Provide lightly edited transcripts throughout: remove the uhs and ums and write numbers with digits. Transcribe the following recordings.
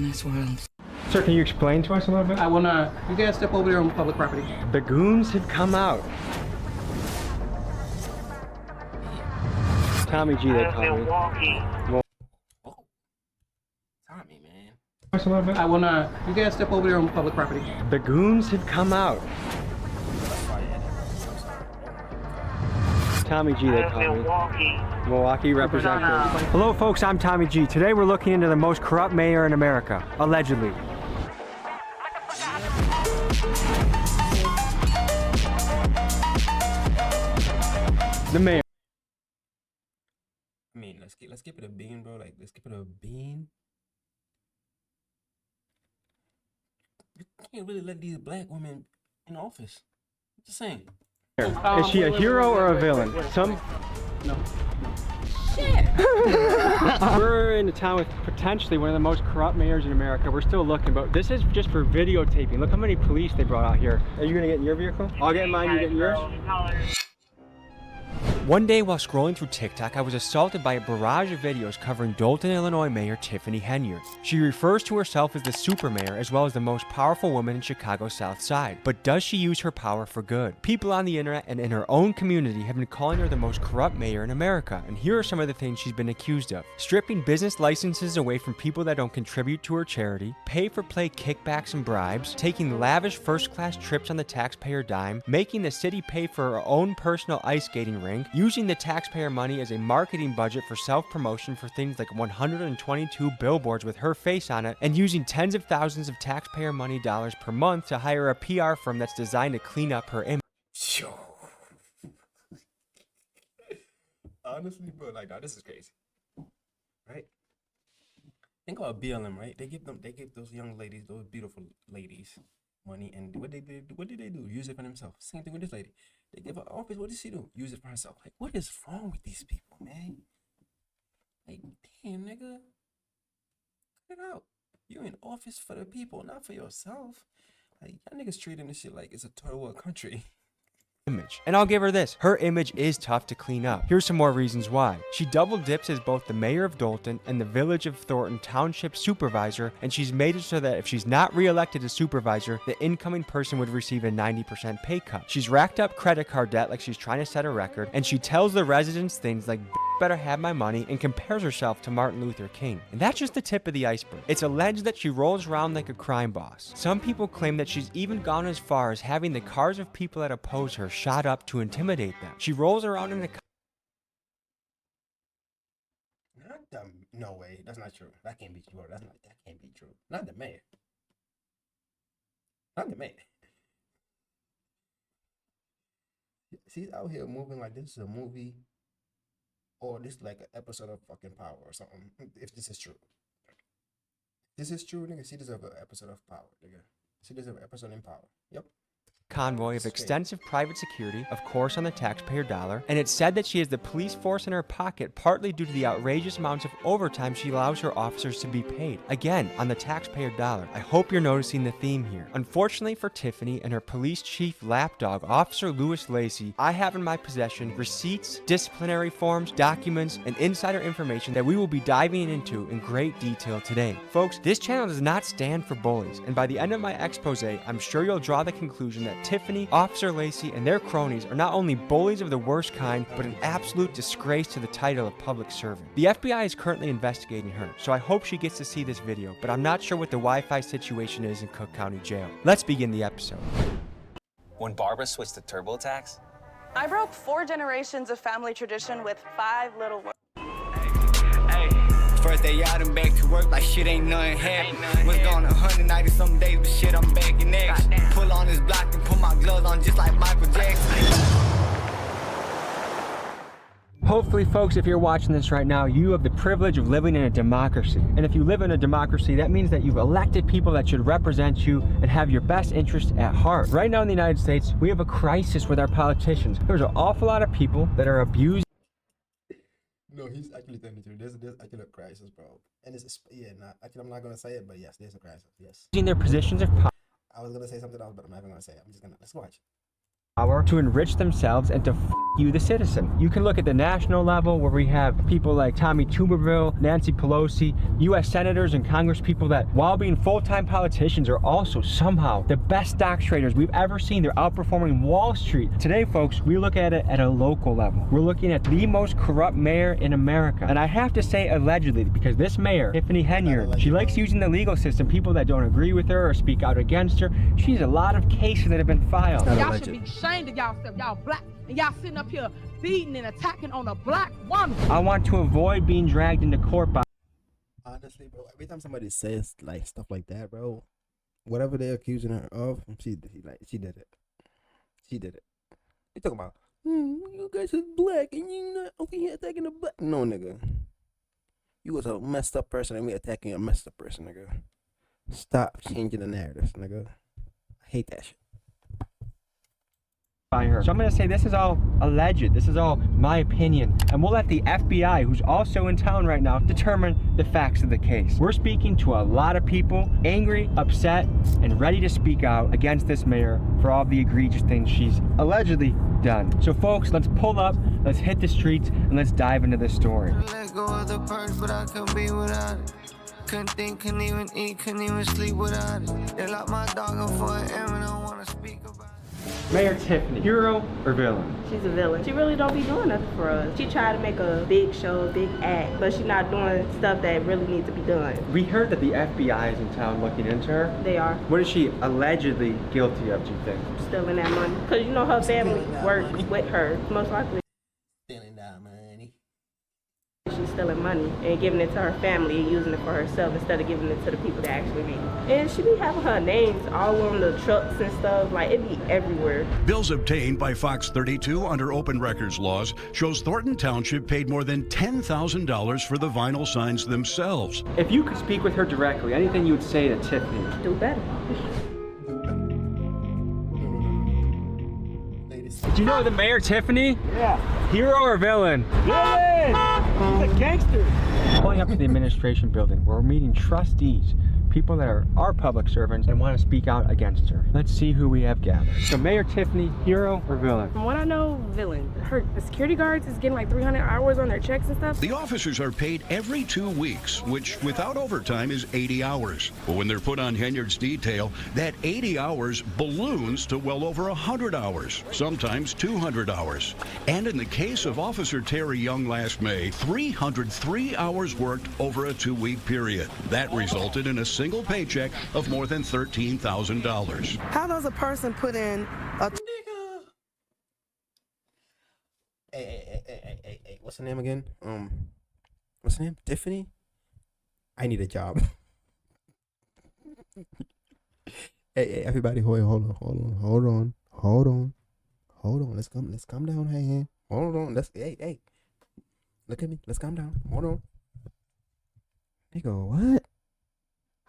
this world. Sir, can you explain to us a little bit? I will not. You guys step over there on public property. The goons have come out. Tommy G, they call me. Milwaukee. Oh. Tommy, man. Us a little bit? I will not. You guys step over there on public property. The goons have come out. Tommy G, they call me. Milwaukee. Milwaukee representative. Hello, folks. I'm Tommy G. Today we're looking into the most corrupt mayor in America, allegedly. The mayor. I mean, let's keep it a bean, bro. Like, let's keep it a bean. You can't really let these black women in office. Just saying. Is she a hero or a villain? No. We're in a town with potentially one of the most corrupt mayors in America. We're still looking, but this is just for videotaping. Look how many police they brought out here. Are you gonna get in your vehicle? I'll get in mine, you get in yours? One day while scrolling through TikTok, I was assaulted by a barrage of videos covering Dolton, Illinois Mayor Tiffany Henyard. She refers to herself as the super mayor as well as the most powerful woman in Chicago's South Side. But does she use her power for good? People on the internet and in her own community have been calling her the most corrupt mayor in America, and here are some of the things she's been accused of. Stripping business licenses away from people that don't contribute to her charity, pay-for-play kickbacks and bribes, taking lavish first-class trips on the taxpayer dime, making the city pay for her own personal ice skating rink, using the taxpayer money as a marketing budget for self-promotion for things like 122 billboards with her face on it, and using tens of thousands of taxpayer money dollars per month to hire a PR firm that's designed to clean up her image. Honestly, bro, like, nah, this is crazy, right? Think about BLM, right? They give those young ladies, those beautiful ladies, money, and what did they do? Use it for themselves. Same thing with this lady. They give her office. What did she do? Use it for herself. Like, what is wrong with these people, man? Like, damn, nigga, cut it out. You're in office for the people, not for yourself. Like, y'all niggas treating this shit like it's a third world country. And I'll give her this, her image is tough to clean up. Here's some more reasons why. She double dips as both the mayor of Dolton and the Village of Thornton Township supervisor, and she's made it so that if she's not re-elected as supervisor, the incoming person would receive a 90% pay cut. She's racked up credit card debt like she's trying to set a record, and she tells the residents things like better have my money and compares herself to Martin Luther King. And that's just the tip of the iceberg. It's alleged that she rolls around like a crime boss. Some people claim that she's even gone as far as having the cars of people that oppose her shot up to intimidate them. She rolls around in a No way, that's not true. That can't be true. That can't be true. Not the mayor. Not the mayor. She's out here moving like this is a movie, or this is like an episode of fucking Power or something. If this is true, this is true, nigga. She deserves an episode of Power, nigga. She deserves an episode in Power. Yep. Convoy of extensive private security, of course on the taxpayer dollar, and it's said that she has the police force in her pocket partly due to the outrageous amounts of overtime she allows her officers to be paid. Again, on the taxpayer dollar. I hope you're noticing the theme here. Unfortunately for Tiffany and her police chief lapdog, Officer Louis Lacey, I have in my possession receipts, disciplinary forms, documents, and insider information that we will be diving into in great detail today. Folks, this channel does not stand for bullies, and by the end of my expose, I'm sure you'll draw the conclusion that Tiffany, Officer Lacey, and their cronies are not only bullies of the worst kind, but an absolute disgrace to the title of public servant. The FBI is currently investigating her, so I hope she gets to see this video, but I'm not sure what the Wi-Fi situation is in Cook County Jail. Let's begin the episode. When Barbara switched to TurboTax, I broke 4 generations of family tradition with 5 little words. First day out and back to work like shit ain't nothing happened. Was gone 190 some days, but shit I'm back in action. Pull on this block and put my gloves on just like Michael Jackson. Hopefully, folks, if you're watching this right now, you have the privilege of living in a democracy. And if you live in a democracy, that means that you've elected people that should represent you and have your best interest at heart. Right now in the United States, we have a crisis with our politicians. There's an awful lot of people that are abused. No, he's actually telling the truth. There's actually a crisis, bro. And it's actually I'm not gonna say it, but yes, there's a crisis. Yes. Using their positions of power. I was gonna say something else, but I'm not even gonna say it. I'm just gonna let's watch. power to enrich themselves and to you, the citizen. You can look at the national level where we have people like Tommy Tuberville, Nancy Pelosi, U.S. senators and congresspeople that, while being full-time politicians, are also somehow the best stock traders we've ever seen. They're outperforming Wall Street. Today, folks, we look at it at a local level. We're looking at the most corrupt mayor in America. And I have to say allegedly, because this mayor, Tiffany Henyard, she likes using the legal system, people that don't agree with her or speak out against her. She has a lot of cases that have been filed. Y'all should be ashamed of y'allself. Y'all black. And y'all sitting up here beating and attacking on a black woman. I want to avoid being dragged into court by... Honestly, bro, every time somebody says like stuff like that, bro, whatever they're accusing her of, she did it. She did it. They talking about, you guys are black and you not over here attacking the black. No, nigga. You was a messed up person and we attacking a messed up person, nigga. Stop changing the narrative, nigga. I hate that shit. By her. So I'm going to say this is all alleged. This is all my opinion. And we'll let the FBI, who's also in town right now, determine the facts of the case. We're speaking to a lot of people, angry, upset, and ready to speak out against this mayor for all the egregious things she's allegedly done. So folks, let's pull up, let's hit the streets, and let's dive into this story. Let go of the purse, but I couldn't be without it. Couldn't think, couldn't even eat, couldn't even sleep without it. They locked my dog up for an M and I don't want to speak about it. Mayor Tiffany, hero or villain? She's a villain. She really don't be doing nothing for us. She tried to make a big show, a big act, but she's not doing stuff that really needs to be done. We heard that the FBI is in town looking into her. They are. What is she allegedly guilty of, do you think? Stealing that money. Because you know her family work with her. Most likely Stealing that money. she's stealing money and giving it to her family and using it for herself instead of giving it to the people that actually need it. And she be having her names all on the trucks and stuff. Like, it be everywhere. Bills obtained by Fox 32 under open records laws shows Thornton Township paid more than $10,000 for the vinyl signs themselves. If you could speak with her directly, anything you would say to Tiffany? Do better. Do you know the mayor, Tiffany? Yeah. Hero or villain? Villain! He's a gangster. Pulling up to the administration building where we're meeting trustees, people that are our public servants and want to speak out against her. Let's see who we have gathered. So Mayor Tiffany, hero or villain? From what I know, villain. The security guards is getting like 300 hours on their checks and stuff. The officers are paid every 2 weeks, which without overtime is 80 hours. But when they're put on Henyard's detail, that 80 hours balloons to well over 100 hours, sometimes 200 hours. And in the case of Officer Terry Young last May, 303 hours worked over a 2-week period. That resulted in a single paycheck of more than $13,000. How does a person put in a... Hey, what's her name again? What's her name? Tiffany? I need a job. Hey, everybody, hold on. Let's calm down. Hey. Hold on. Hey. Look at me. Let's calm down. Hold on. They go, what?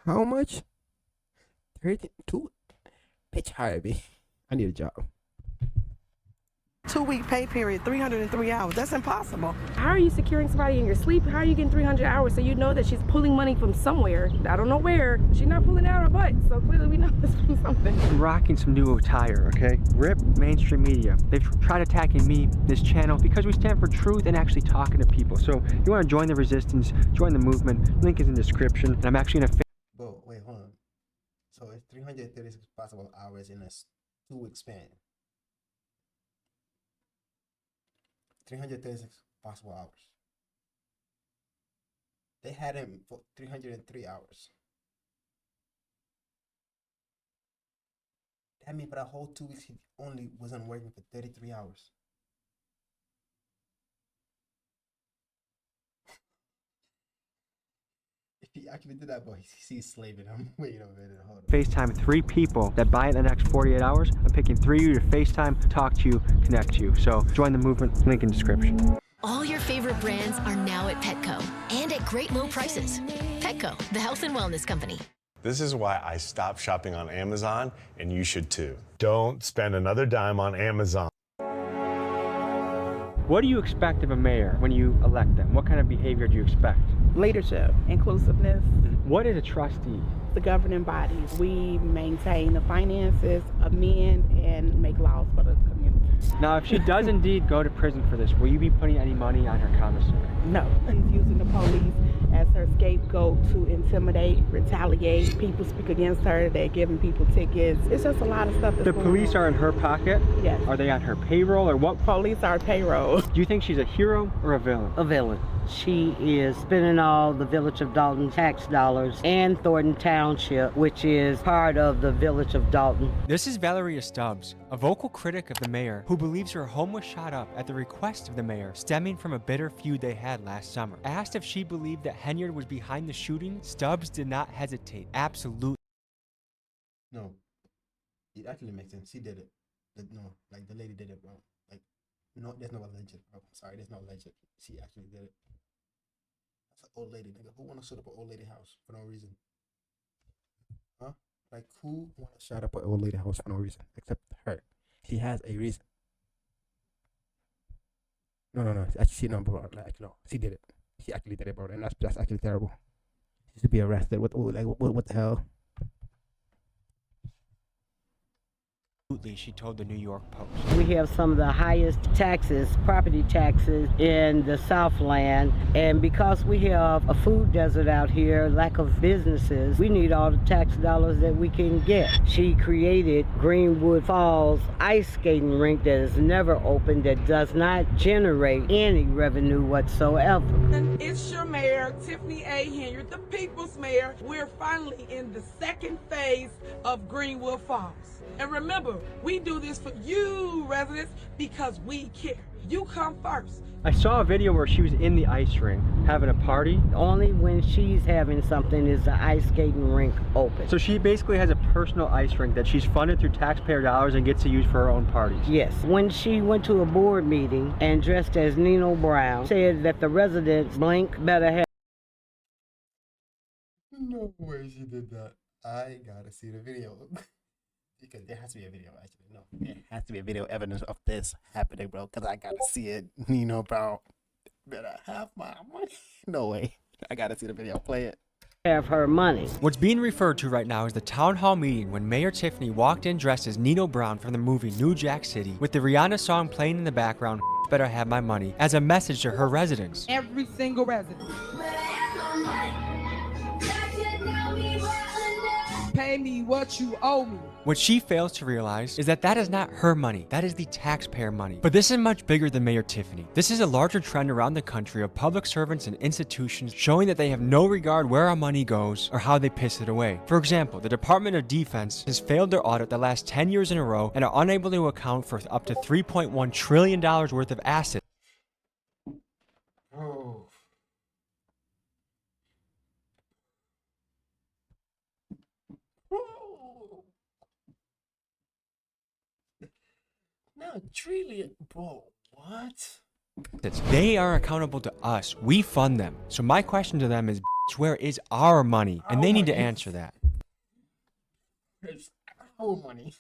How much? 32? Bitch, hire me. I need a job. 2-week pay period, 303 hours. That's impossible. How are you securing somebody in your sleep? How are you getting 300 hours so you know that she's pulling money from somewhere? I don't know where. She's not pulling out her butt, so clearly we know this from something. I'm rocking some new attire, okay? Rip mainstream media. They've tried attacking me, this channel, because we stand for truth and actually talking to people. So if you want to join the resistance, join the movement, link is in the description. And I'm actually gonna Whoa, wait, hold on. So it's 336 possible hours in a 2-week span. 336 possible hours. They had him for 303 hours. That means for the whole 2 weeks, he only wasn't working for 33 hours. If he actually did that, boy, he's slaving. I'm waiting over there. Hold on. FaceTime 3 people that buy it in the next 48 hours. I'm picking 3 of you to FaceTime, talk to you, connect to you. So join the movement, link in description. All your favorite brands are now at Petco and at great low prices. Petco, the health and wellness company. This is why I stopped shopping on Amazon, and you should too. Don't spend another dime on Amazon. What do you expect of a mayor when you elect them? What kind of behavior do you expect? Leadership, inclusiveness. What is a trustee? The governing bodies. We maintain the finances, amend, and make laws for the community. Now, if she does indeed go to prison for this, will you be putting any money on her commissary? No, she's using the police as her scapegoat to intimidate, retaliate. People speak against her. They're giving people tickets. It's just a lot of stuff. The police are in her pocket? Yes. Are they on her payroll or what? Police are payroll. Do you think she's a hero or a villain? A villain. She is spending all the Village of Dalton tax dollars and Thornton Township, which is part of the Village of Dalton. This is Valeria Stubbs, a vocal critic of the mayor who believes her home was shot up at the request of the mayor, stemming from a bitter feud they had last summer. Asked if she believed that Henyard was behind the shooting, Stubbs did not hesitate. Absolutely. No, it actually makes sense. She did it. No, like the lady did it, bro. Like, no, there's no alleged, bro. Sorry, there's no alleged. She actually did it. That's an old lady, nigga. Who wanna shoot up an old lady house for no reason? Huh? Like, who wanna shut up an old lady house for no reason except her? She has a reason. No. Actually, no, bro. Like, no, she did it. She actually did it, bro, and that's actually terrible. She should be arrested. What the hell? She told the New York Post. We have some of the highest taxes, property taxes in the Southland, and because we have a food desert out here, lack of businesses, we need all the tax dollars that we can get. She created Greenwood Falls ice skating rink that is never open, that does not generate any revenue whatsoever. It's your mayor, Tiffany A. Henyard, the people's mayor. We're finally in the second phase of Greenwood Falls. And remember, we do this for you residents because we care. You come first. I saw a video where she was in the ice rink having a party. Only when she's having something is the ice skating rink open. So she basically has a personal ice rink that she's funded through taxpayer dollars and gets to use for her own parties. Yes. When she went to a board meeting and dressed as Nino Brown, said that the residents blink better have. No way she did that. I gotta see the video. Because there has to be a video, actually. No, there has to be a video evidence of this happening, bro. Because I gotta see it. Nino Brown better have my money. No way. I gotta see the video. Play it. Have her money. What's being referred to right now is the town hall meeting when Mayor Tiffany walked in dressed as Nino Brown from the movie New Jack City, with the Rihanna song playing in the background, Better Have My Money, as a message to her residents. Every single resident. Pay me what you owe me. What she fails to realize is that that is not her money, that is the taxpayer money. But this is much bigger than Mayor Tiffany. This is a larger trend around the country of public servants and institutions showing that they have no regard where our money goes or how they piss it away. For example, the Department of Defense has failed their audit the last 10 years in a row and are unable to account for up to $3.1 trillion worth of assets. Oh. No, trillion, bro. What? They are accountable to us. We fund them. So my question to them is, where is our money? And they need to answer that. It's our money.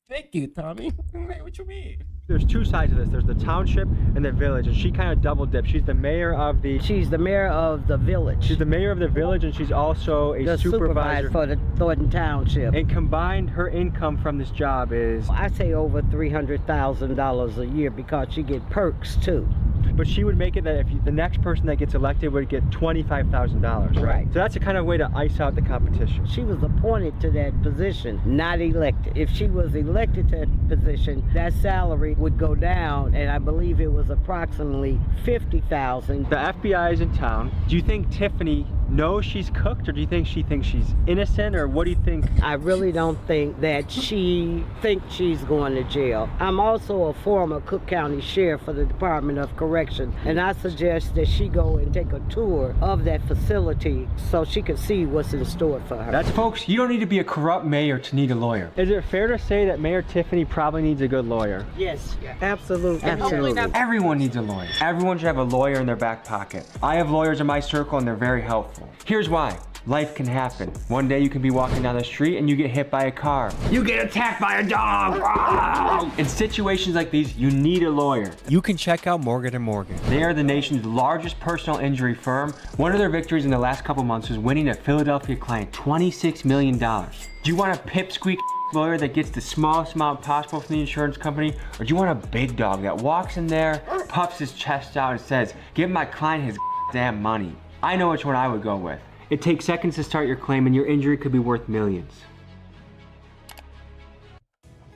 Thank you, Tommy. What you mean? There's two sides of this. There's the township and the village, and she kind of double dips. She's the mayor of the... She's the mayor of the village. She's the mayor of the village, and she's also a supervisor for the Thornton Township. And combined, her income from this job is... I say over $300,000 a year because she get perks too. But she would make it that if the next person that gets elected would get $25,000, right? So that's a kind of way to ice out the competition. She was appointed to that position, not elected. If she was elected to that position, that salary would go down, and I believe it was approximately $50,000. The FBI is in town. Do you think Tiffany knows she's cooked, or do you think she thinks she's innocent, or what do you think? I really don't think that she thinks she's going to jail. I'm also a former Cook County Sheriff for the Department of Correction, and I suggest that she go and take a tour of that facility so she can see what's in store for her. That's, folks, you don't need to be a corrupt mayor to need a lawyer. Is it fair to say that Mayor Tiffany probably needs a good lawyer? Yes, absolutely. Absolutely. Everyone needs a lawyer. Everyone should have a lawyer in their back pocket. I have lawyers in my circle and they're very helpful. Here's why. Life can happen. One day you can be walking down the street and you get hit by a car. You get attacked by a dog! In situations like these, you need a lawyer. You can check out Morgan & Morgan. They are the nation's largest personal injury firm. One of their victories in the last couple months was winning a Philadelphia client $26 million. Do you want a pipsqueak lawyer that gets the smallest amount possible from the insurance company? Or do you want a big dog that walks in there, puffs his chest out and says, give my client his damn money? I know which one I would go with. It takes seconds to start your claim and your injury could be worth millions.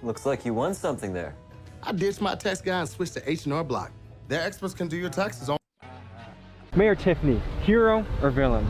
Looks like you won something there. I ditched my tax guy and switched to H&R Block. Their experts can do your taxes on. Mayor Tiffany, hero or villain?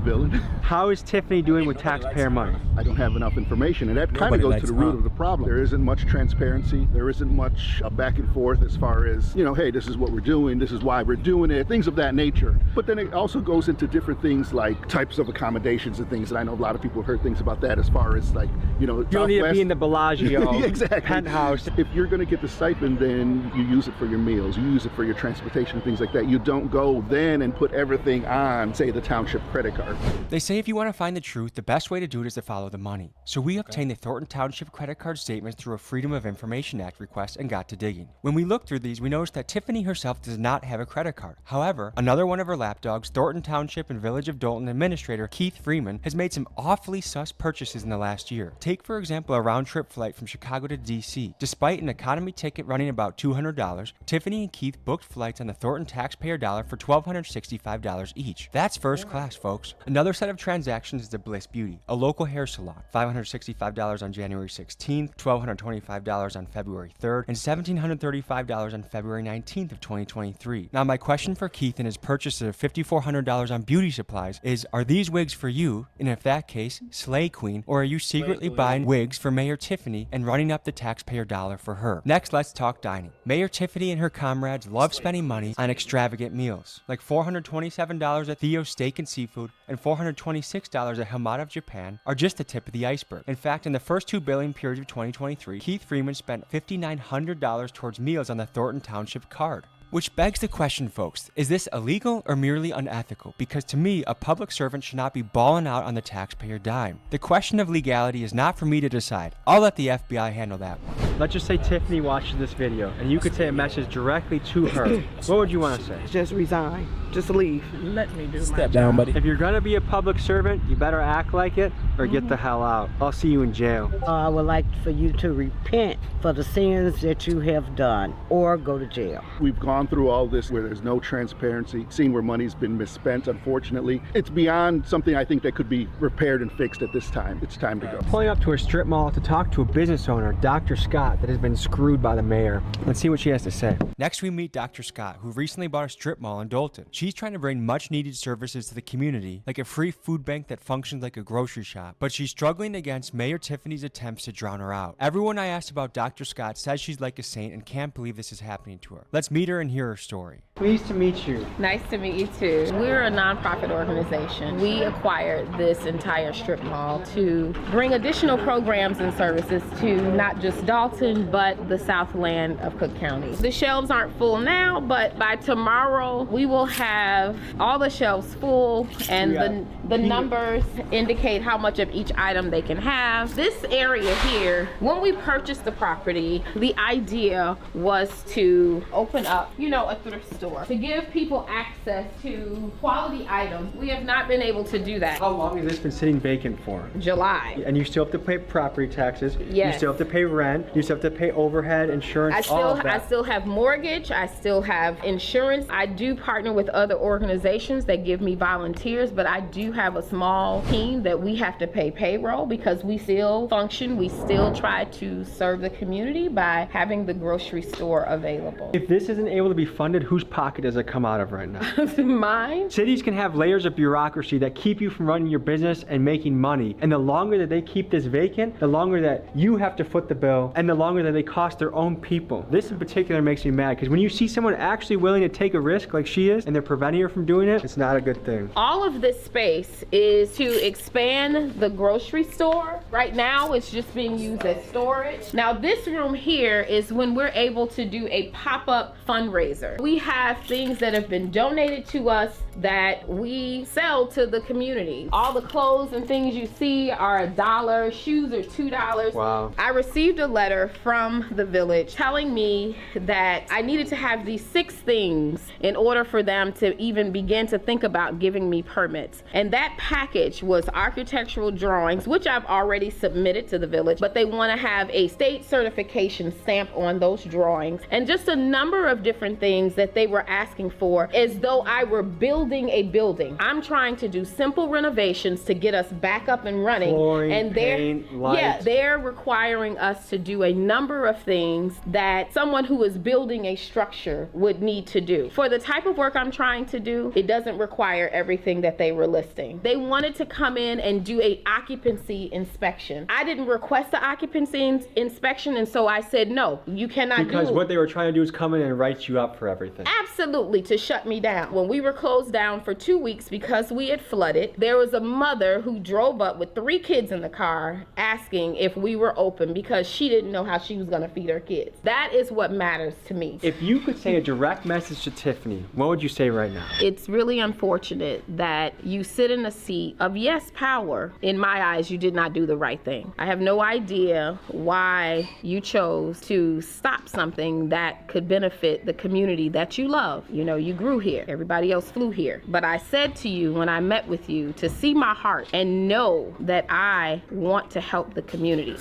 Villain. How is Tiffany doing with taxpayer money? I don't have enough information, and that kind of goes to the root of the problem. There isn't much transparency. There isn't much back and forth as far as, you know, hey, this is what we're doing, this is why we're doing it, things of that nature. But then it also goes into different things like types of accommodations and things, and I know a lot of people have heard things about that as far as like, you know, you don't need to be in the Bellagio exactly. penthouse. If you're going to get the stipend, then you use it for your meals, you use it for your transportation, things like that. You don't go then and put everything on, say, the township credit card. They say if you want to find the truth, the best way to do it is to follow the money. So we obtained the Thornton Township credit card statements through a Freedom of Information Act request and got to digging. When we looked through these, we noticed that Tiffany herself does not have a credit card. However, another one of her lapdogs, Thornton Township and Village of Dalton Administrator Keith Freeman, has made some awfully sus purchases in the last year. Take, for example, a round-trip flight from Chicago to DC. Despite an economy ticket running about $200, Tiffany and Keith booked flights on the Thornton taxpayer dollar for $1,265 each. That's first class, folks. Another set of transactions is the Bliss Beauty, a local hair salon. $565 on January 16th, $1,225 on February 3rd, and $1,735 on February 19th of 2023. Now, my question for Keith and his purchase of $5,400 on beauty supplies is, are these wigs for you? And if that case, Slay Queen, or are you secretly buying wigs for Mayor Tiffany and running up the taxpayer dollar for her? Next, let's talk dining. Mayor Tiffany and her comrades love spending money on extravagant meals, like $427 at Theo's Steak and Seafood and $426 at Hamada of Japan are just the tip of the iceberg. In fact, in the first 2 billing periods of 2023, Keith Freeman spent $5,900 towards meals on the Thornton Township card. Which begs the question, folks, is this illegal or merely unethical? Because to me, a public servant should not be balling out on the taxpayer dime. The question of legality is not for me to decide. I'll let the FBI handle that one. Let's just say Tiffany watches this video, and you could say a message directly to her. What would you want to say? Just resign. Just leave. Let me do my Step down, buddy. If you're gonna be a public servant, you better act like it or get the hell out. I'll see you in jail. I would like for you to repent for the sins that you have done or go to jail. We've gone through all this where there's no transparency, seeing where money's been misspent, unfortunately. It's beyond something I think that could be repaired and fixed at this time. It's time to go. Pulling up to a strip mall to talk to a business owner, Dr. Scott, that has been screwed by the mayor. Let's see what she has to say. Next, we meet Dr. Scott, who recently bought a strip mall in Dalton. She's trying to bring much needed services to the community, like a free food bank that functions like a grocery shop, but she's struggling against Mayor Tiffany's attempts to drown her out. Everyone I asked about Dr. Scott says she's like a saint and can't believe this is happening to her. Let's meet her and hear her story. Pleased to meet you. Nice to meet you too. We're a nonprofit organization. We acquired this entire strip mall to bring additional programs and services to not just Dalton, but the Southland of Cook County. The shelves aren't full now, but by tomorrow we will have all the shelves full, and the numbers indicate how much of each item they can have. This area here, when we purchased the property, the idea was to open up, a thrift store to give people access to quality items. We have not been able to do that. How long has this been sitting vacant for? July. And you still have to pay property taxes. Yes. You still have to pay rent. You still have to pay overhead, insurance, all of that. I still have mortgage. I still have insurance. I do partner with other organizations that give me volunteers, but I do have a small team that we have to pay payroll because we still function. We still try to serve the community by having the grocery store available. If this isn't able to be funded, whose pocket does it come out of right now? Mine. Cities can have layers of bureaucracy that keep you from running your business and making money. And the longer that they keep this vacant, the longer that you have to foot the bill, and the longer that they cost their own people. This in particular makes me mad because when you see someone actually willing to take a risk like she is, and they're preventing her from doing it, it's not a good thing. All of this space is to expand the grocery store. Right now, it's just being used as storage. Now, this room here is when we're able to do a pop-up fundraiser. We have things that have been donated to us that we sell to the community. All the clothes and things you see are $1, shoes are $2. Wow. I received a letter from the village telling me that I needed to have these 6 things in order for them to even begin to think about giving me permits. And that package was architectural drawings, which I've already submitted to the village, but they want to have a state certification stamp on those drawings, and just a number of different things that they were asking for as though I were building a building. I'm trying to do simple renovations to get us back up and running. Flooring, and paint, lights. they're requiring us to do a number of things that someone who is building a structure would need to do. For the type of work I'm trying to do, it doesn't require everything that they were listing. They wanted to come in and do a occupancy inspection. I didn't request the occupancy inspection, and so I said, no, you cannot do it. Because what they were trying to do is come in and write you up for everything. Absolutely, to shut me down. When we were closed down for 2 weeks because we had flooded, there was a mother who drove up with 3 kids in the car asking if we were open because she didn't know how she was going to feed her kids. That is what matters to me. If you could say a direct message to Tiffany, what would you say right now? It's really unfortunate that you sit in a seat of yes, power. In my eyes, you did not do the right thing. I have no idea why you chose to stop something that could benefit the community that you love. You know, you grew here. Everybody else flew here. But I said to you when I met with you to see my heart and know that I want to help the community.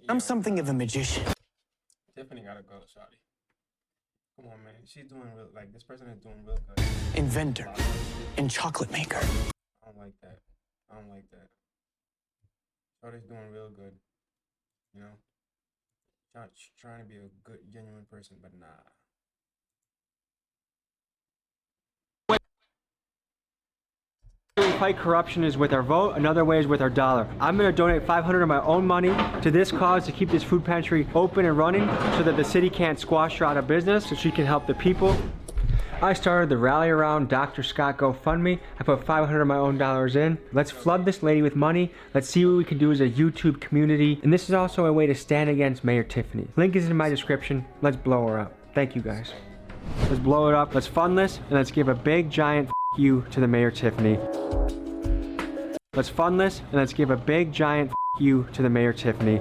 I'm something of a magician. Tiffany gotta go, shawty. Come on, man. She's doing real, like, this person is doing real good. Inventor and chocolate maker. I don't like that. I don't like that. Shawty's doing real good. You know? Trying to be a good, genuine person, but nah. We fight corruption is with our vote, another way is with our dollar. I'm going to donate $500 of my own money to this cause to keep this food pantry open and running so that the city can't squash her out of business, so she can help the people. I started the Rally Around Dr. Scott GoFundMe. I put $500 of my own dollars in. Let's flood this lady with money. Let's see what we can do as a YouTube community. And this is also a way to stand against Mayor Tiffany. Link is in my description. Let's blow her up. Thank you guys. Let's blow it up. Let's fund this, and let's give a big giant you to the Mayor Tiffany. Let's fund this, and let's give a big giant you to the Mayor Tiffany.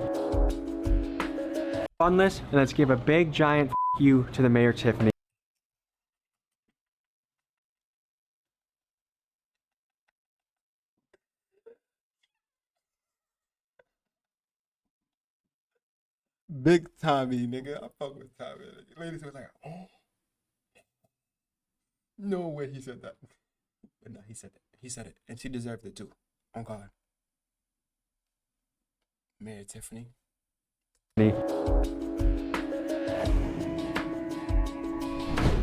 Fund this, and let's give a big giant you to the Mayor Tiffany. Big Tommy, nigga. I fuck with Tommy. Ladies was like, oh. No way he said that. But no, he said it. He said it. And she deserved it too. On God. Mayor Tiffany.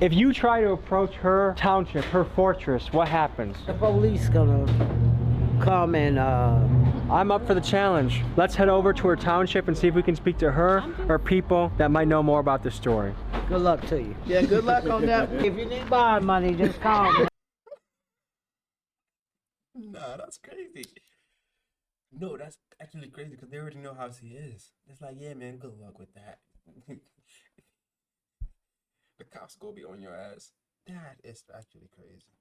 If you try to approach her township, her fortress, what happens? The police gonna come and I'm up for the challenge. Let's head over to her township and see if we can speak to her or people that might know more about the story. good luck to you. Yeah, good luck on that. If you need bond money, just call me. Nah, that's crazy. No, that's actually crazy because they already know how she is. It's like, yeah, man, good luck with that. The cops go be on your ass. That is actually crazy.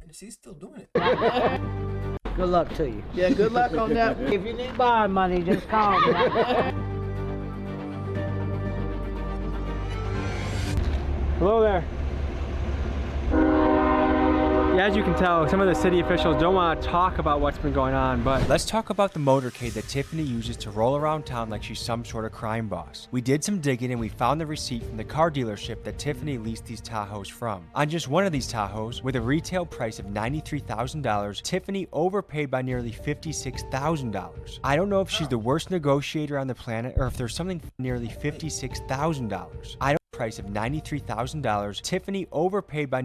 And she's still doing it. Good luck to you. Yeah, good luck on that. If you need bond money, just call me. Hello there. Yeah, as you can tell, some of the city officials don't want to talk about what's been going on, but let's talk about the motorcade that Tiffany uses to roll around town like she's some sort of crime boss. We did some digging and we found the receipt from the car dealership that Tiffany leased these Tahoes from. On just one of these Tahoes, with a retail price of $93,000, Tiffany overpaid by nearly $56,000. I don't know if she's the worst negotiator on the planet or if there's something nearly $56,000. I don't know the price of $93,000. Tiffany overpaid by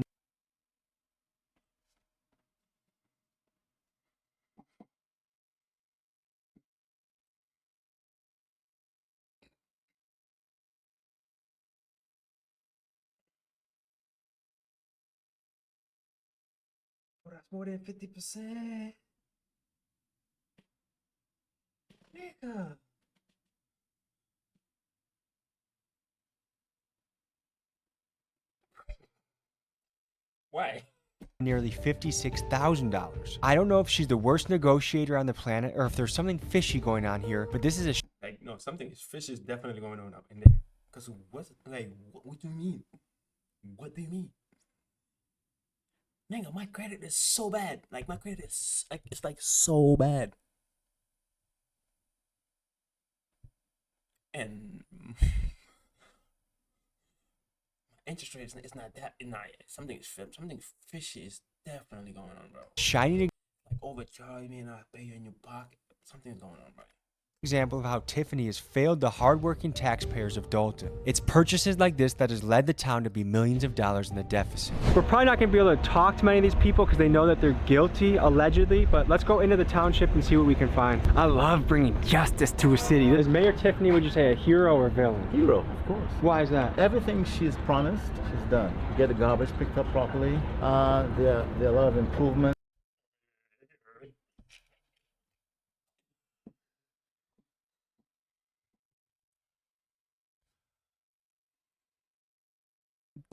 Oh, that's more than 50%. Nigga. Why? nearly $56,000. I don't know if she's the worst negotiator on the planet or if there's something fishy going on here, but this is a Like, no, something is fish is definitely going on up in there. Cause what do you mean? What do you mean? Nigga, my credit is so bad. Like my credit is like it's like so bad. And interest rate is not that. Something fishy is definitely going on, bro. shining Like overcharge me and I pay you in your pocket. Something's going on, bro. example of how Tiffany has failed the hardworking taxpayers of Dalton. It's purchases like this that has led the town to be millions of dollars in the deficit. We're probably not going to be able to talk to many of these people because they know that they're guilty, allegedly, but let's go into the township and see what we can find. I love bringing justice to a city. Is Mayor Tiffany, would you say, a hero or villain? Hero, of course. Why is that? Everything she's promised, she's done. Get the garbage picked up properly. There are a lot of improvements.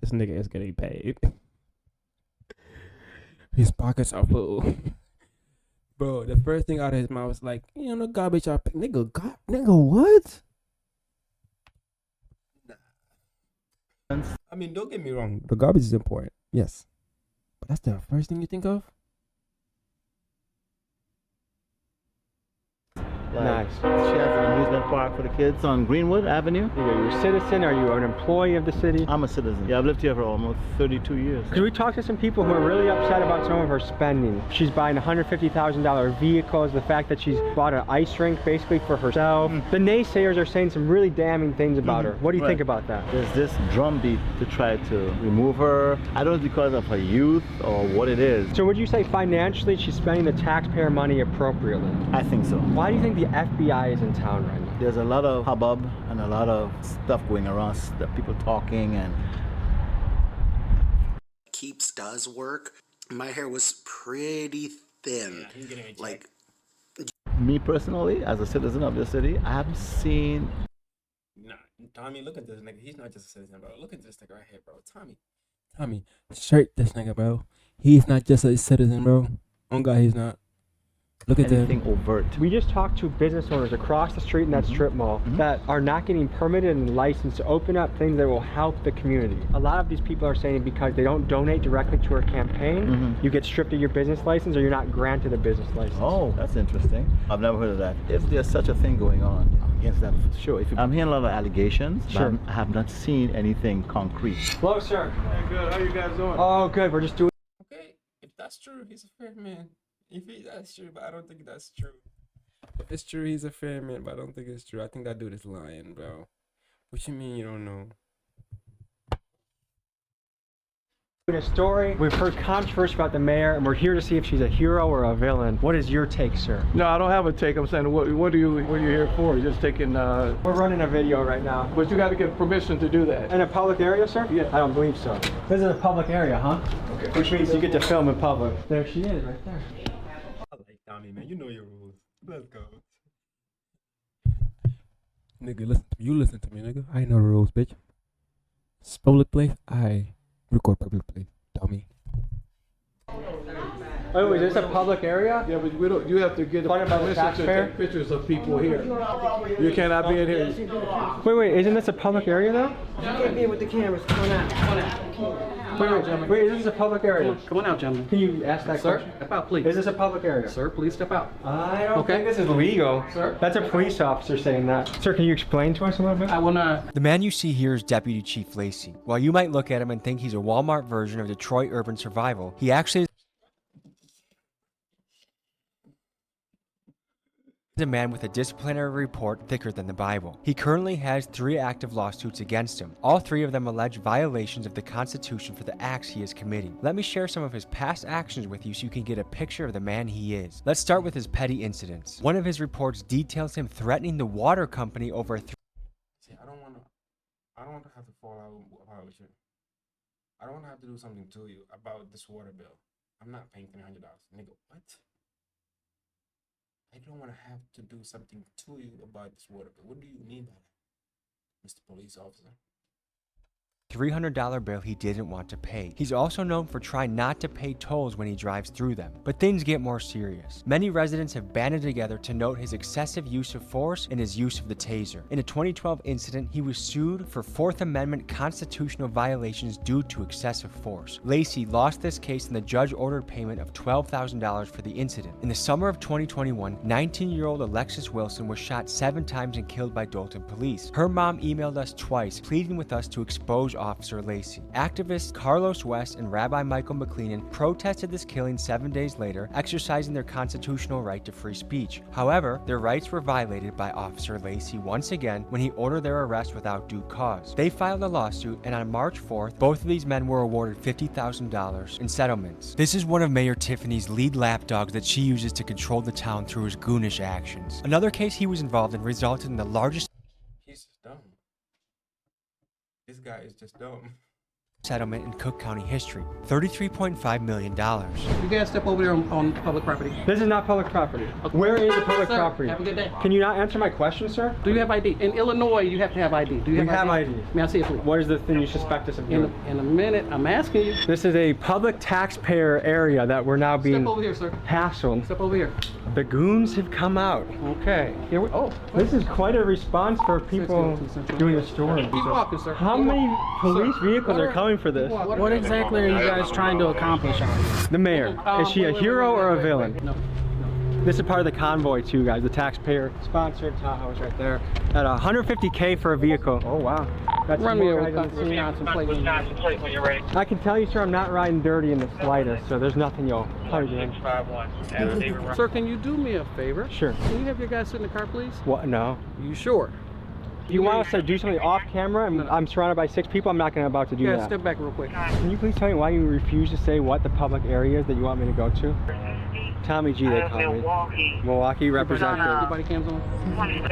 This nigga is getting paid. His pockets are full. Bro, the first thing out of his mouth was like, you know, garbage are nigga, nigga, what? I mean, don't get me wrong. The garbage is important, yes. But that's the first thing you think of? Nice. She has an amusement park for the kids on Greenwood Avenue. Are you a citizen? Are you an employee of the city? I'm a citizen. Yeah, I've lived here for almost 32 years. Because we talked to some people who are really upset about some of her spending. She's buying $150,000 vehicles, the fact that she's bought an ice rink basically for herself. The naysayers are saying some really damning things about her. What do you think about that? There's this drumbeat to try to remove her. I don't know if it's because of her youth or what it is. So would you say financially she's spending the taxpayer money appropriately? I think so. Why do you think the FBI is in town right now? There's a lot of hubbub and a lot of stuff going around, people talking and... Keeps does work. My hair was pretty thin. Like, me personally, as a citizen of the city, I haven't seen... Nah, Tommy, look at this nigga. He's not just a citizen, bro. Look at this nigga right here, bro. Tommy, shirt this nigga, bro. He's not just a citizen, bro. On God, he's not. Look at anything overt. We just talked to business owners across the street in that strip mall that are not getting permitted and licensed to open up things that will help the community. A lot of these people are saying because they don't donate directly to her campaign, you get stripped of your business license or you're not granted a business license. Oh, that's interesting. I've never heard of that. If there's such a thing going on, I'm against that for sure. I'm hearing a lot of allegations, but I have not seen anything concrete. Hello, sir. Hey, good. How you guys doing? Oh, good. We're just doing... Okay, if that's true, he's a fair man. That's true, but I don't think that's true. If it's true, he's a fair man, but I don't think it's true. I think that dude is lying, bro. What you mean you don't know? A story. We've heard controversy about the mayor, and we're here to see if she's a hero or a villain. What is your take, sir? No, I don't have a take. I'm saying, what are you here for? You're just taking... We're running a video right now. But you got to get permission to do that. In a public area, sir? Yeah. I don't believe so. This is a public area, huh? Okay. Which means you get to film in public. There she is, right there. I like Tommy, man. You know your rules. Let's go. Nigga, listen to me. You listen to me, nigga. I know the rules, bitch. It's public place. I record public place. Dummy. Oh, is this a public area? Yeah, but we don't. You have to get permission to take pictures of people here. You cannot be in here. Wait, isn't this a public area though? You can't be with the cameras. Come on out. Come on out. Wait, this is a public area. Come on out, gentlemen. Can you ask that question? Sir, step out, please. Is this a public area? Sir, please step out. I don't think this is legal. Sir? That's a police officer saying that. Sir, can you explain to us a little bit? I will not. The man you see here is Deputy Chief Lacey. While you might look at him and think he's a Walmart version of Detroit Urban Survival, he actually is a man with a disciplinary report thicker than the Bible. He currently has 3 active lawsuits against him. All 3 of them allege violations of the Constitution for the acts he is committing. Let me share some of his past actions with you so you can get a picture of the man he is. Let's start with his petty incidents. One of his reports details him threatening the water company over See, I don't want to have to fall out with you. I don't want to have to do something to you about this water bill. I'm not paying $300. Nigga, what? I don't want to have to do something to you about this water bill. What do you mean by that, Mr. Police Officer? $300 bill he didn't want to pay. He's also known for trying not to pay tolls when he drives through them. But things get more serious. Many residents have banded together to note his excessive use of force and his use of the taser. In a 2012 incident, he was sued for Fourth Amendment constitutional violations due to excessive force. Lacey lost this case and the judge ordered payment of $12,000 for the incident. In the summer of 2021, 19-year-old Alexis Wilson was shot 7 times and killed by Dolton police. Her mom emailed us twice, pleading with us to expose Officer Lacey. Activists Carlos West and Rabbi Michael McLennan protested this killing 7 days later, exercising their constitutional right to free speech. However, their rights were violated by Officer Lacey once again when he ordered their arrest without due cause. They filed a lawsuit, and on March 4th, both of these men were awarded $50,000 in settlements. This is one of Mayor Tiffany's lead lapdogs that she uses to control the town through his goonish actions. Another case he was involved in resulted in the largest He's just dumb. This guy is just dumb. settlement in Cook County history, $33.5 million. You guys step over there on public property. This is not public property. Okay. Where is the public Sir, property? have a good day. Can you not answer my question, sir? Do you have ID? In Illinois, you have to have ID. Do you have ID? May I see it, please? What is the thing you suspect us of doing? In a minute, I'm asking you. This is a public taxpayer area that we're now being Step over here, sir. hassled. Step over here. The goons have come out. Okay. Here we. Oh. This is quite a response for people doing a story. Keep walking, sir. How many police vehicles are coming for this? What exactly are you guys trying to accomplish on this? The mayor. Is she a hero or a villain? No. This is part of the convoy too, guys. The taxpayer sponsored Tahoe's right there. At $150K for a vehicle. Oh wow. That's Run me more over guys on the Wisconsin plate when you're ready. I can tell you, sir, I'm not riding dirty in the slightest, so there's nothing you'll probably do. Sir, can you do me a favor? Sure. Can you have your guys sit in the car, please? What? No. You sure? Do you want us to do something off camera? I'm surrounded by 6 people. I'm not going to about to do Yeah, that. step back real quick. Can you please tell me why you refuse to say what the public areas that you want me to go to? Tommy G, they call me. Milwaukee representative. Body cams on.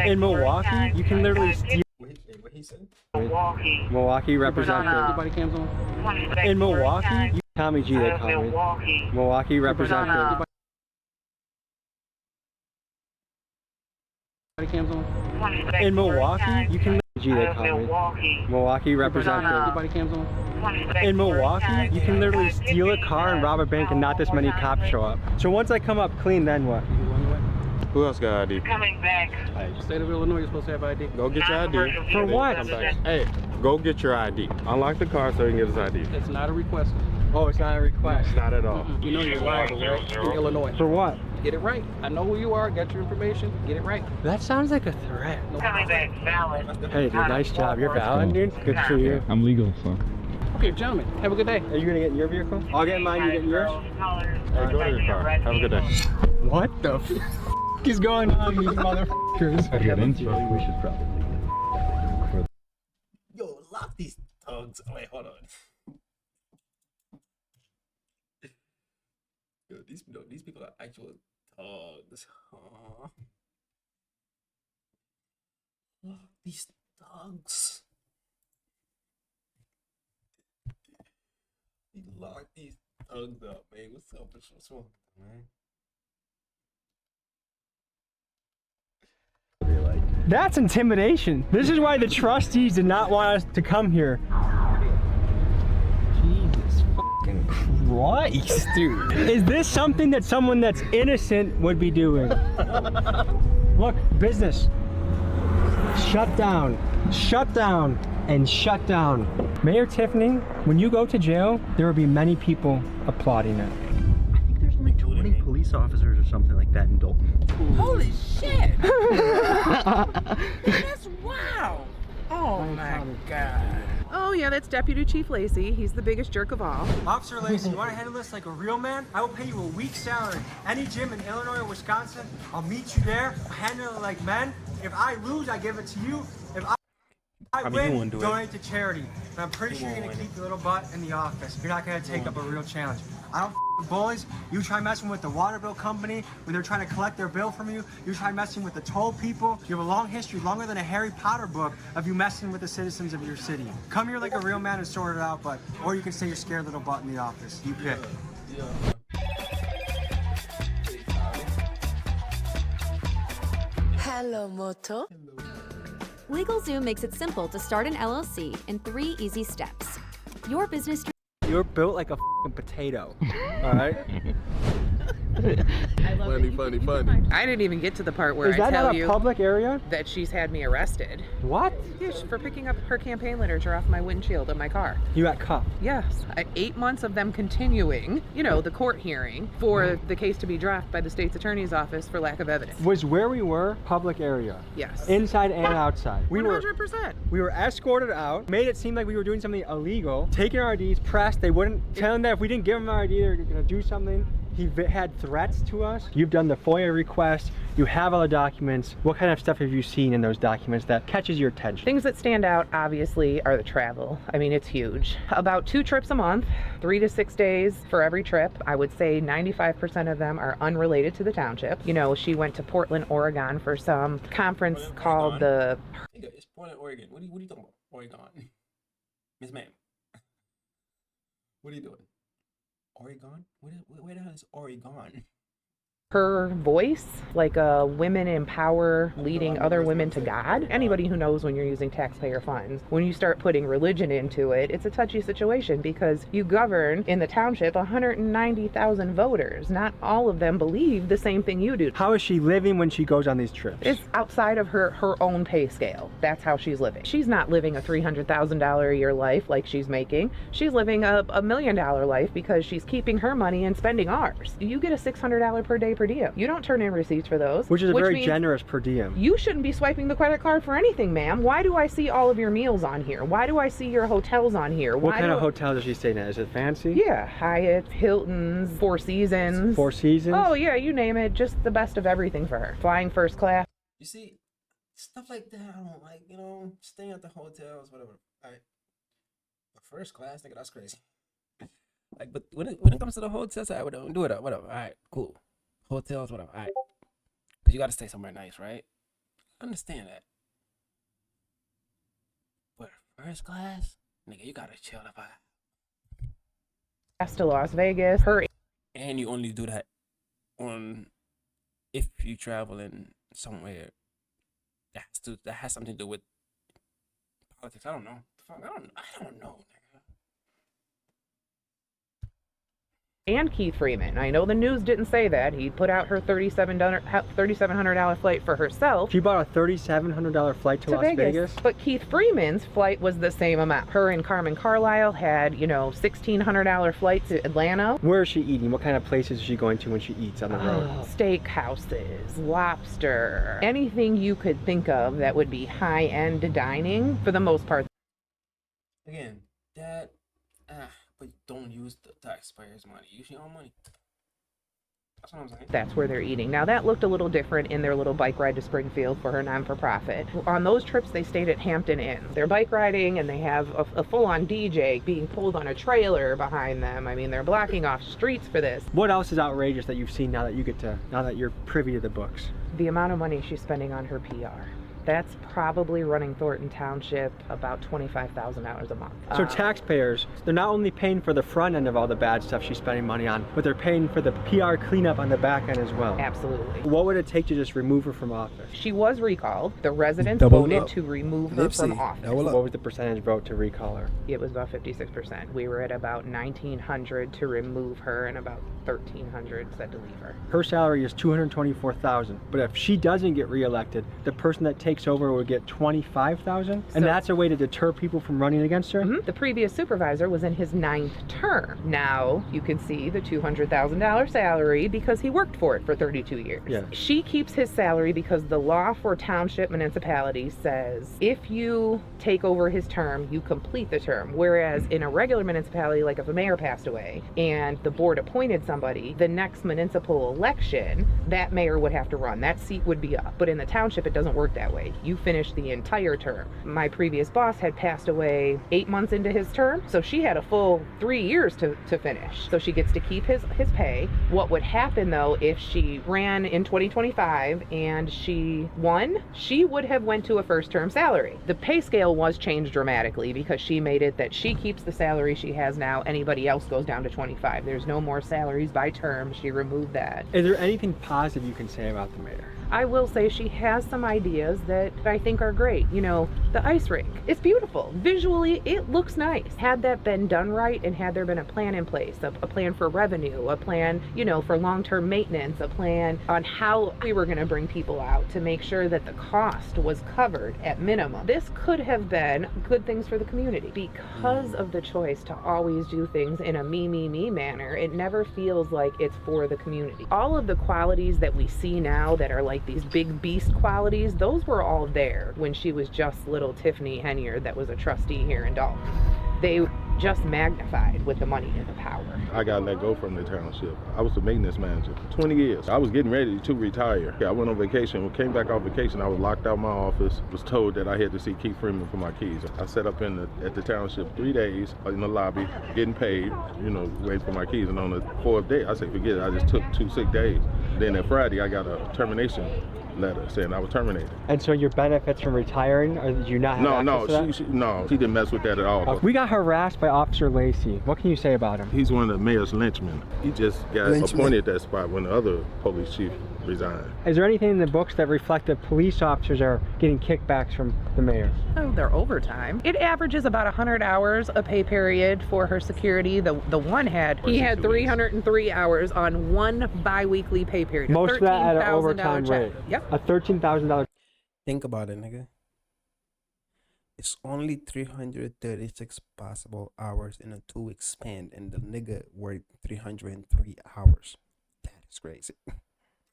In Milwaukee, you can literally steal. What he said? Milwaukee representative. Body cams on. In Milwaukee, Tommy G, they call me. Milwaukee representative. Body cams on. In Milwaukee, you can G, they call me. Milwaukee representative. Body cams on. In Milwaukee, you can literally steal a car and rob a bank and not this many cops show up. So once I come up clean, then what? Who else got ID? Coming back. State of Illinois, you're supposed to have ID. Go get your ID. For what? Come back. Hey, go get your ID. Unlock the car so you can get his ID. It's not a request. Oh, it's not a request. Not at all. You know you're liable, right? In Illinois. For what? Get it right. I know who you are. Got your information. Get it right. That sounds like a threat. Coming back. Valid. Hey, dude, nice job. You're valid, dude. Good for you. I'm legal, so. Okay, gentlemen. Have a good day. Are you gonna get in your vehicle? I'll get in mine. You get in yours? Hey, go to your car. Have a good day. What the f is going on, these motherfuckers? We should probably. Yo, lock these thugs. Wait, hold on. Yo, these people are actual thugs. Lock these thugs. Lock these thugs up, man. What's up? What's wrong, man? That's intimidation. This is why the trustees did not want us to come here. Jesus fucking Christ, dude. Is this something that someone that's innocent would be doing? Look, business. Shut down, and shut down. Mayor Tiffany, when you go to jail, there will be many people applauding it. I think there's like 20 police officers or something like that in Dolton. Holy shit! That's wow! Oh my god. Oh yeah, that's Deputy Chief Lacey. He's the biggest jerk of all. Officer Lacey, you want to handle this like a real man? I will pay you a week's salary. Any gym in Illinois or Wisconsin, I'll meet you there, handle it like men. If I lose, I give it to you. If I win, donate to charity. And I'm pretty sure you're going to keep your little butt in the office. You're not going to take up a real challenge. I don't with bullies. You try messing with the water bill company when they're trying to collect their bill from you. You try messing with the toll people. You have a long history, longer than a Harry Potter book, of you messing with the citizens of your city. Come here like a real man and sort it out, or you can stay your scared little butt in the office. You pick. Hello, Moto. LegalZoom makes it simple to start an LLC in 3 easy steps. your business. You're built like a f***ing potato. All right. Funny. I didn't even get to the part where Is that I tell not a you public area? that she's had me arrested. What? Yeah, for picking up her campaign literature off my windshield of my car. You got cuffed. Yes, 8 months of them continuing, the court hearing for the case to be dropped by the state's attorney's office for lack of evidence. Was where we were public area? Yes. Inside and outside. 100%. We were escorted out, made it seem like we were doing something illegal, taking our IDs, pressed. They wouldn't tell them that if we didn't give them our ID, they were gonna do something. He had threats to us. You've done the FOIA request. You have all the documents. What kind of stuff have you seen in those documents that catches your attention? Things that stand out, obviously, are the travel. I mean, it's huge. About 2 trips a month, 3 to 6 days for every trip. I would say 95% of them are unrelated to the township. She went to Portland, Oregon for some conference called the... It's Portland, Oregon. What are you talking about? Oregon. Miss Ma'am. What are you doing? Oregon? Where the hell is Oregon? Her voice, like a women empower leading other women to God. Anybody who knows when you're using taxpayer funds, when you start putting religion into it, it's a touchy situation because you govern in the township 190,000 voters. Not all of them believe the same thing you do. How is she living when she goes on these trips? It's outside of her own pay scale. That's how she's living. She's not living a $300,000 a year life like she's making. She's living a $1 million life because she's keeping her money and spending ours. You get a $600 per day per diem. You don't turn in receipts for those. Which is very generous per diem. You shouldn't be swiping the credit card for anything, ma'am. Why do I see all of your meals on here? Why do I see your hotels on here? What kind of hotels is she staying at? Is it fancy? Yeah, Hyatt, Hilton's, Four Seasons. Four Seasons? Oh yeah, you name it. Just the best of everything for her. Flying first class. You see, stuff like that I don't like, staying at the hotels, whatever. Alright. But first class, nigga, that's crazy. Like, but when it comes to the hotels, I don't do it. Whatever. Alright, cool. Hotels, whatever. Alright. But you gotta stay somewhere nice, right? I understand that. But first class, nigga, you gotta chill the vibe. To Las Vegas. And you only do that if you traveling somewhere that has something to do with politics. I don't know. I don't know. And Keith Freeman. I know the news didn't say that. He put out her $3,700 flight for herself. She bought a $3,700 flight to Las Vegas. But Keith Freeman's flight was the same amount. Her and Carmen Carlisle had, $1,600 flight to Atlanta. Where is she eating? What kind of places is she going to when she eats on the road? Steakhouses, lobster, anything you could think of that would be high-end dining for the most part. Again, but don't use the taxpayers' money. Use your own money. That's what I'm saying. That's where they're eating. Now, that looked a little different in their little bike ride to Springfield for her non-for-profit. On those trips, they stayed at Hampton Inn. They're bike riding, and they have a full-on DJ being pulled on a trailer behind them. I mean, they're blocking off streets for this. What else is outrageous that you've seen now that you're privy to the books? The amount of money she's spending on her PR. That's probably running Thornton Township about $25,000 a month. So taxpayers, they're not only paying for the front end of all the bad stuff she's spending money on, but they're paying for the PR cleanup on the back end as well. Absolutely. What would it take to just remove her from office? She was recalled. The residents voted to remove her from office. What was the percentage vote to recall her? It was about 56%. We were at about 1,900 to remove her, and about 1,300 said to leave her. Her salary is $224,000, but if she doesn't get reelected, the person that takes over would get $25,000, and that's a way to deter people from running against her? The previous supervisor was in his 9th term. Now you can see the $200,000 salary because he worked for it for 32 years. Yeah. She keeps his salary because the law for township municipalities says if you take over his term, you complete the term. Whereas in a regular municipality, like if a mayor passed away and the board appointed somebody, the next municipal election, that mayor would have to run. That seat would be up. But in the township, it doesn't work that way. You finish the entire term. My previous boss had passed away 8 months into his term, so she had a full 3 years to finish. So she gets to keep his pay. What would happen though if she ran in 2025 and she won? She would have went to a first term salary. The pay scale was changed dramatically because she made it that she keeps the salary she has now. Anybody else goes down to 25. There's no more salaries by term. She removed that. Is there anything positive you can say about the mayor? I will say she has some ideas that I think are great. You know, the ice rink, it's beautiful. Visually, it looks nice. Had that been done right and had there been a plan in place, a plan for revenue, a plan, you know, for long-term maintenance, a plan on how we were going to bring people out to make sure that the cost was covered at minimum. This could have been good things for the community. Because of the choice to always do things in a me manner, it never feels like it's for the community. All of the qualities that we see now that are like these big beast qualities, those were all there when she was just little Tiffany Henyard that was a trustee here in Dalton. They just magnified with the money and the power. I got let go from the township. I was the maintenance manager for 20 years. I was getting ready to retire. I went on vacation. When I came back off vacation, I was locked out of my office, was told that I had to see Keith Freeman for my keys. I sat up at the township 3 days in the lobby, getting paid, you know, waiting for my keys. And on the fourth day, I said, forget it, I just took 2 sick days. Then that Friday, I got a termination letter saying I was terminated. And so your benefits from retiring, or did you not have access to that? She didn't mess with that at all. We got harassed by Officer Lacey. What can you say about him? He's one of the mayor's lynchmen. He just got appointed that spot when the other police chief resigned. Is there anything in the books that reflect that police officers are getting kickbacks from the mayor? Oh, they're overtime. It averages about 100 hours a pay period for her security. The one he had 303 hours on one bi-weekly pay period. Most of that at an overtime rate. Yep. A $13,000. Think about it, nigga. It's only 336 possible hours in a 2-week span, and the nigga worked 303 hours. That is crazy.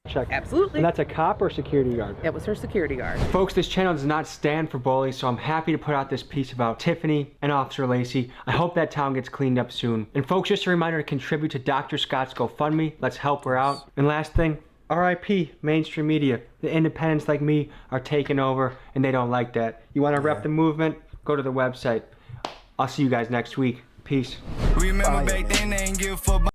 Check. Absolutely. And that's a cop or security guard? That was her security guard. Folks, this channel does not stand for bullies, so I'm happy to put out this piece about Tiffany and Officer Lacey. I hope that town gets cleaned up soon. And folks, just a reminder to contribute to Dr. Scott's GoFundMe. Let's help her out. And last thing, RIP mainstream media. The independents like me are taking over, and they don't like that. You want to rep the movement? Go to the website. I'll see you guys next week. Peace. Remember back then they ain't give a fuck.